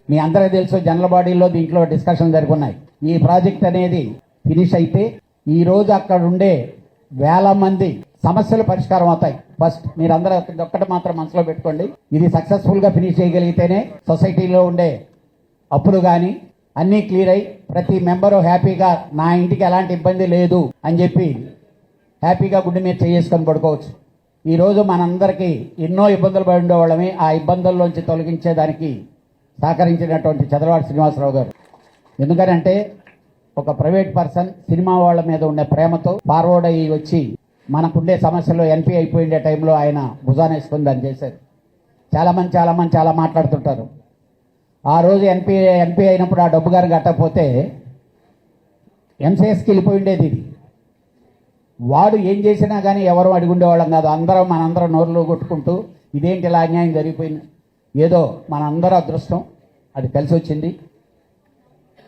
మీ అందరికీ తెలుసు జనరల్ బాడీలో దీంట్లో డిస్కషన్ జరుగున్నాయి. ఈ ప్రాజెక్ట్ అనేది ఫినిష్ అయితే ఈ రోజు అక్కడ ఉండే వేల మంది సమస్యలు పరిష్కారం అవుతాయి. ఫస్ట్ మీరందరూ ఒక్కటి మాత్రం మనసులో పెట్టుకోండి, ఇది సక్సెస్ఫుల్ గా ఫినిష్ చేయగలిగితేనే సొసైటీలో ఉండే అప్పులు కానీ అన్నీ క్లియర్ అయి ప్రతి మెంబరు హ్యాపీగా నా ఇంటికి ఎలాంటి ఇబ్బంది లేదు అని చెప్పి హ్యాపీగా గుడ్డి మీద చేసుకొని పడుకోవచ్చు. ఈరోజు మనందరికీ ఎన్నో ఇబ్బందులు పడి ఉండేవాళ్ళమే, ఆ ఇబ్బందుల్లోంచి తొలగించేదానికి సహకరించినటువంటి చంద్రబాబు శ్రీనివాసరావు గారు. ఎందుకనంటే ఒక ప్రైవేట్ పర్సన్ సినిమా వాళ్ళ మీద ఉండే ప్రేమతో ఫార్వర్డ్ అయ్యి వచ్చి మనకుండే సమస్యలు ఎన్పీ అయిపోయిండే టైంలో ఆయన భుజానేసుకుని దాన్ని చేశారు. చాలామంది చాలా మాట్లాడుతుంటారు. ఆ రోజు ఎన్పీ అయినప్పుడు ఆ డబ్బు గారు కట్టకపోతే ఎంసీఎస్కి వెళ్ళిపోయిండేది. ఇది వాడు ఏం చేసినా కానీ ఎవరు అడుగుండేవాళ్ళం కాదు. మనందరం నోరులో కొట్టుకుంటూ ఇదేంటి ఇలా అన్యాయం జరిగిపోయింది, ఏదో మనందరూ అదృష్టం అది కలిసి వచ్చింది.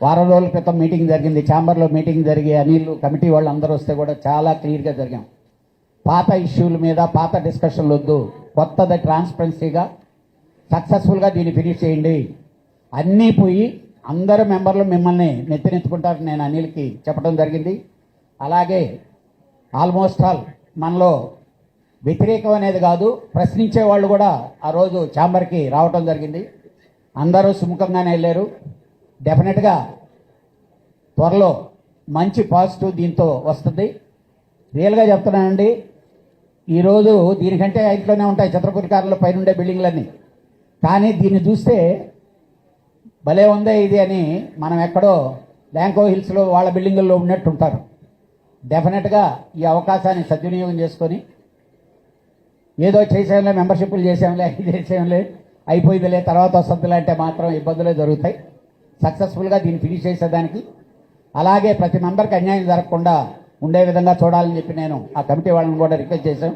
వారం రోజుల క్రితం మీటింగ్ జరిగింది, ఛాంబర్లో మీటింగ్ జరిగి అనిల్ కమిటీ వాళ్ళు అందరూ వస్తే కూడా చాలా క్లియర్గా జరిగాం. పాత ఇష్యూల మీద పాత డిస్కషన్లు వద్దు, కొత్తది ట్రాన్స్పరెన్సీగా సక్సెస్ఫుల్గా దీన్ని ఫినిష్ చేయండి. అన్నీ పోయి అందరు మెంబర్లు మిమ్మల్ని నెత్తినెత్తుకుంటారు నేను అనిల్కి చెప్పడం జరిగింది. అలాగే ఆల్మోస్ట్ ఆల్ మనలో వ్యతిరేకం అనేది కాదు, ప్రశ్నించే వాళ్ళు కూడా ఆ రోజు ఛాంబర్కి రావటం జరిగింది. అందరూ సుముఖంగానే వెళ్ళారు. డెఫినెట్గా త్వరలో మంచి పాజిటివ్ దీంతో వస్తుంది. రియల్గా చెప్తున్నానండి, ఈరోజు దీనికంటే ఇంట్లోనే ఉంటాయి ఛత్రపతి కార్ల పైన ఉండే బిల్డింగ్లన్నీ, కానీ దీన్ని చూస్తే భలే ఉందే ఇది అని మనం ఎక్కడో బ్యాంకో హిల్స్లో వాళ్ళ బిల్డింగుల్లో ఉన్నట్టు ఉంటారు. డెఫినెట్గా ఈ అవకాశాన్ని సద్వినియోగం చేసుకొని ఏదో చేసేయంలే, మెంబర్షిప్లు చేసేయంలే, ఇది చేసేయంలే, అయిపోయిందిలే తర్వాత వస్తుందిలే అంటే మాత్రం ఇబ్బందులే జరుగుతాయి. సక్సెస్ఫుల్గా దీన్ని ఫినిష్ చేసేదానికి అలాగే ప్రతి మెంబర్కి అన్యాయం జరగకుండా ఉండే విధంగా చూడాలని చెప్పి నేను ఆ కమిటీ వాళ్ళని కూడా రిక్వెస్ట్ చేశాను.